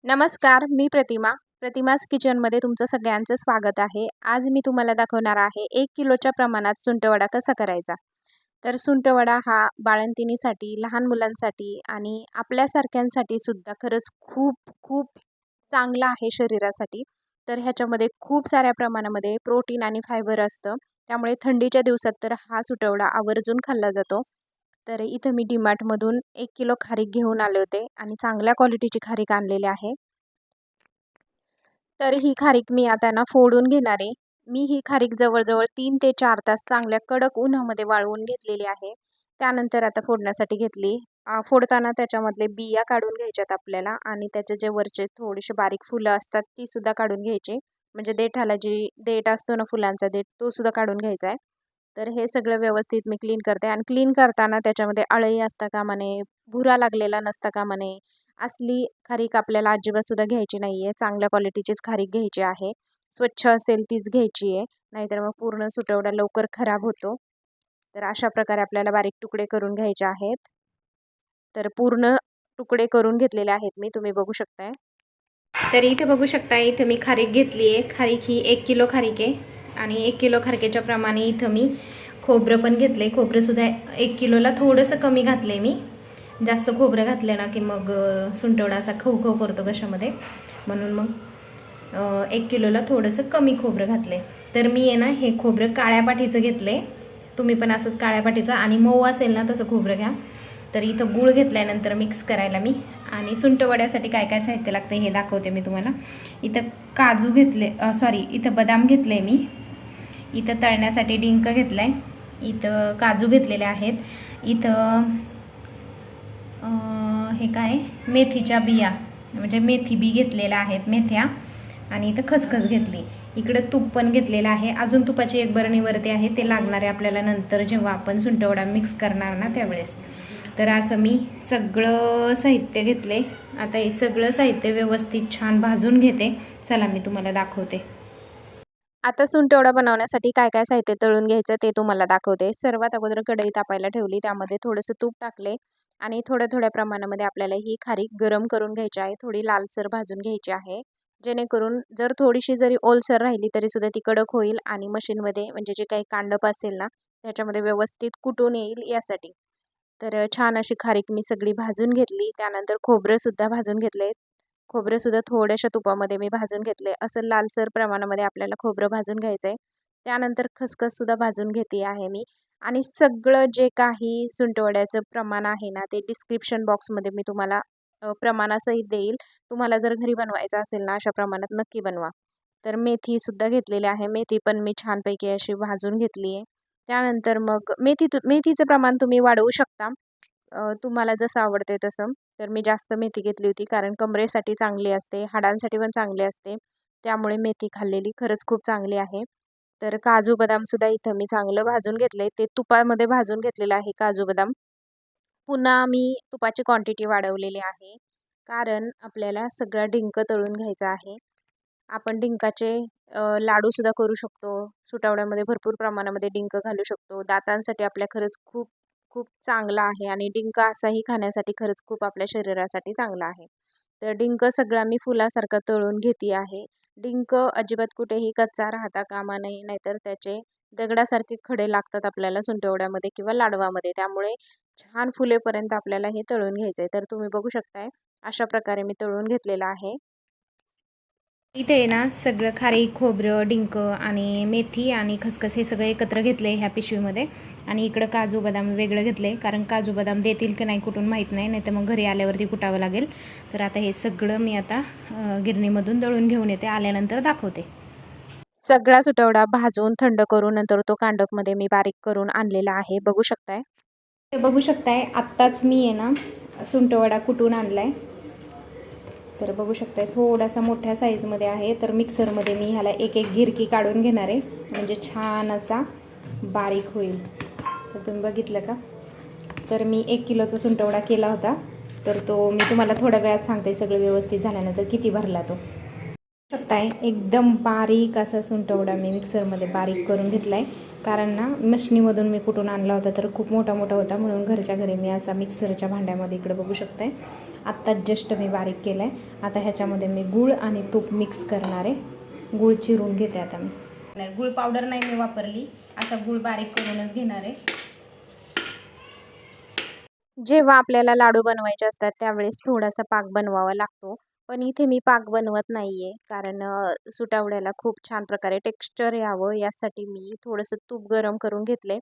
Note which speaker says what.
Speaker 1: नमस्कार, मी प्रतिमा's किचनमध्ये तुमचं सगळ्यांचं स्वागत आहे. आज मी तुम्हाला दाखवणार आहे 1 किलोच्या प्रमाणात सुंठवडा कसा करायचा. तर सुंठवडा हा बाळंतिणीसाठी, लहान मुलांसाठी आणि आपल्यासारख्यांसाठी सुद्धा खरंच खूप खूप चांगला आहे शरीरासाठी. तर ह्याच्यामध्ये खूप साऱ्या प्रमाणामध्ये प्रोटीन आणि फायबर असतं. त्यामुळे थंडीच्या दिवसात तर हा सुंठवडा आवर्जून खाल्ला जातो. तर इथं मी डीमार्टमधून 1 किलो खारीक घेऊन आले होते आणि चांगल्या क्वालिटीची खारीक आणलेली आहे. तर ही खारीक मी आता ना फोडून घेणार आहे. मी ही खारीक जवळजवळ 3 ते 4 तास चांगल्या कडक उन्हामध्ये वाळवून घेतलेली आहे. त्यानंतर आता फोडण्यासाठी घेतली. फोडताना त्याच्यामधले बिया काढून घ्यायच्यात आपल्याला आणि त्याचे जे वरचे थोडेसे बारीक फुलं असतात ती सुद्धा काढून घ्यायची. म्हणजे देठाला जी देठ असतो ना फुलांचा देठ तो सुद्धा काढून घ्यायचा आहे. तर हे सगळं व्यवस्थित मी क्लीन करते आणि क्लीन करताना त्याच्यामध्ये अळई असता कामा नये, भुरा लागलेला नसता कामा नये. असली खारीक आपल्याला अजिबात सुद्धा घ्यायची नाही आहे. चांगल्या क्वालिटीचीच खारीक घ्यायची आहे. स्वच्छ असेल तीच घ्यायची आहे. नाहीतर मग पूर्ण सुटवडा लवकर खराब होतो. तर अशा प्रकारे आपल्याला बारीक तुकडे करून घ्यायचे आहेत. तर पूर्ण तुकडे करून घेतलेले आहेत मी, तुम्ही बघू शकताय. तर इथे बघू शकताय, इथे मी खारीक घेतली आहे. खारीक ही 1 किलो खारीक आहे आणि 1 किलो खारकेच्या प्रमाणे इथं मी खोबरं पण घेतले. खोबरंसुद्धा 1 किलोला थोडंसं कमी घातले मी. जास्त खोबरं घातलं ना की मग सुंठवडा असा खव खव करतो कशामध्ये, म्हणून मग 1 किलोला थोडंसं कमी खोबरं घातले. तर मी आहे ना हे खोबरं काळ्या पाठीचं घेतले. तुम्ही पण असंच काळ्या पाठीचं आणि मऊ असेल ना तसं खोबरं घ्या. तर इथं गूळ घेतल्यानंतर मिक्स करायला मी, आणि सुंठवड्यासाठी काय काय साहित्य लागतं हे दाखवते मी तुम्हाला. इथं काजू घेतले, इथं बदाम घेतले मी. इथं तळण्यासाठी डिंक घेतला आहे. इथं काजू घेतलेले आहेत. इथं हे काय मेथीच्या बिया म्हणजे मेथी बी घेतलेल्या आहेत, मेथ्या. आणि इथं खसखस घेतली. इकडे तूप पण घेतलेलं आहे. अजून तुपाची एक बरणीवरती आहे, ते लागणार आहे आपल्याला नंतर जेव्हा आपण सुंठवडा मिक्स करणार ना त्यावेळेस. तर असं मी सगळं साहित्य घेतले. आता हे सगळं साहित्य व्यवस्थित छान भाजून घेते. चला मी तुम्हाला दाखवते. आता सुंठवडा बनवण्यासाठी काय काय साहित्य तळून घ्यायचं ते तुम्हाला दाखवते. सर्वात अगोदर कढई तापायला ठेवली, त्यामध्ये थोडंसं तूप टाकले आणि थोड्या थोड्या प्रमाणामध्ये आपल्याला ही खारीक गरम करून घ्यायची आहे. थोडी लालसर भाजून घ्यायची आहे, जेणेकरून जर थोडीशी जरी ओलसर राहिली तरी सुद्धा ती कडक होईल आणि मशीनमध्ये म्हणजे जे काही कांडप असेल ना त्याच्यामध्ये व्यवस्थित कुटून येईल यासाठी. तर छान अशी खारीक मी सगळी भाजून घेतली. त्यानंतर खोबरंसुद्धा भाजून घेतले. खोबरेसुद्धा थोड्याशा तुपामध्ये मी भाजून घेतले. असं लालसर प्रमाणामध्ये आपल्याला खोबरं भाजून घ्यायचं आहे. त्यानंतर खसखससुद्धा भाजून घेते आहे मी. आणि सगळं जे काही सुंठवड्याचं प्रमाण आहे ना ते डिस्क्रिप्शन बॉक्समध्ये मी तुम्हाला प्रमाणासहित देईल. तुम्हाला जर घरी बनवायचं असेल ना अशा प्रमाणात नक्की बनवा. तर मेथीसुद्धा घेतलेली आहे. मेथी पण मी छानपैकी अशी भाजून घेतली आहे. त्यानंतर मग मेथीचं प्रमाण तुम्ही वाढवू शकता, तुम्हाला जसं आवडते तसं. तर मी जास्त मेथी घेतली होती कारण कमरेसाठी चांगली असते, हाडांसाठी पण चांगली असते. त्यामुळे मेथी खाल्लेली खरंच खूप चांगली आहे. तर काजू बदामसुद्धा इथं मी चांगलं भाजून घेतले. ते तुपामध्ये भाजून घेतलेलं आहे काजू बदाम. पुन्हा मी तुपाची क्वांटिटी वाढवलेली आहे कारण आपल्याला सगळा डिंक तळून घ्यायचा आहे. आपण डिंकाचे लाडूसुद्धा करू शकतो. सुंठवड्यामध्ये भरपूर प्रमाणामध्ये डिंक घालू शकतो. दातांसाठी आपल्या खरंच खूप खूप चांगला आहे आणि डिंक असाही खाण्यासाठी खरंच खूप आपल्या शरीरासाठी चांगला आहे. तर डिंक सगळा मी फुलासारखा तळून घेते आहे. डिंक अजिबात कुठेही कच्चा राहता कामा नये, नाहीतर त्याचे दगडासारखे खडे लागतात आपल्याला सुंठवड्यामध्ये किंवा लाडवामध्ये. त्यामुळे छान फुलेपर्यंत आपल्याला हे तळून घ्यायचं आहे. तर तुम्ही बघू शकताय अशा प्रकारे मी तळून घेतलेलं आहे. इथे आहे ना सगळं खारीक, खोबरं, डिंक आणि मेथी आणि खसखस हे सगळं एकत्र घेतले ह्या पिशवीमध्ये. आणि इकडं काजू बदाम वेगळं घेतले कारण काजू बदाम देतील की नाही कुठून माहीत नाही, नाही तर मग घरी आल्यावरती कुटावं लागेल. तर आता हे सगळं मी आता गिरणीमधून दळून घेऊन येते, आल्यानंतर दाखवते. सगळा सुंठवडा भाजून थंड करून नंतर तो कांडपमध्ये मी बारीक करून आणलेला आहे, बघू शकताय. ते बघू शकताय आत्ताच मी आहे ना सुंठवडा कुटून आणलाय. तर बघू शकताय थोडासा मोठ्या साईजमध्ये आहे. तर मिक्सरमध्ये मी ह्याला एक एक गिरकी काढून घेणार आहे, म्हणजे छान असा बारीक होईल. तर तुम्ही बघितलं का. तर मी 1 किलोचा सुंठवडा केला होता, तर तो मी तुम्हाला थोड्या वेळात सांगते सगळं व्यवस्थित झाल्यानंतर किती भरला तो. शकताय एकदम बारीक असा सुंठवडा मी मिक्सरमध्ये बारीक करून घेतला आहे. कारण ना मशनीमधून मी कुठून आणला होता तर खूप मोठा मोठा होता, म्हणून घरच्या घरी मी असा मिक्सरच्या भांड्यामध्ये इकडे बघू शकताय आत्ताच जस्ट मी बारीक केला आहे. आता ह्याच्यामध्ये मी गूळ आणि तूप मिक्स करणार आहे. गूळ चिरून घेते आता मी. गूळ पावडर नाही मी वापरली, असा गूळ बारीक करूनच घेणार आहे. जेव्हा आपल्याला लाडू बनवायचे असतात त्यावेळेस थोडासा पाक बनवावा लागतो, पण इथे मी पाक बनवत नाही आहे, कारण सुटावड्याला खूप छान प्रकारे टेक्स्चर यावं यासाठी मी थोडंसं तूप गरम करून घेतले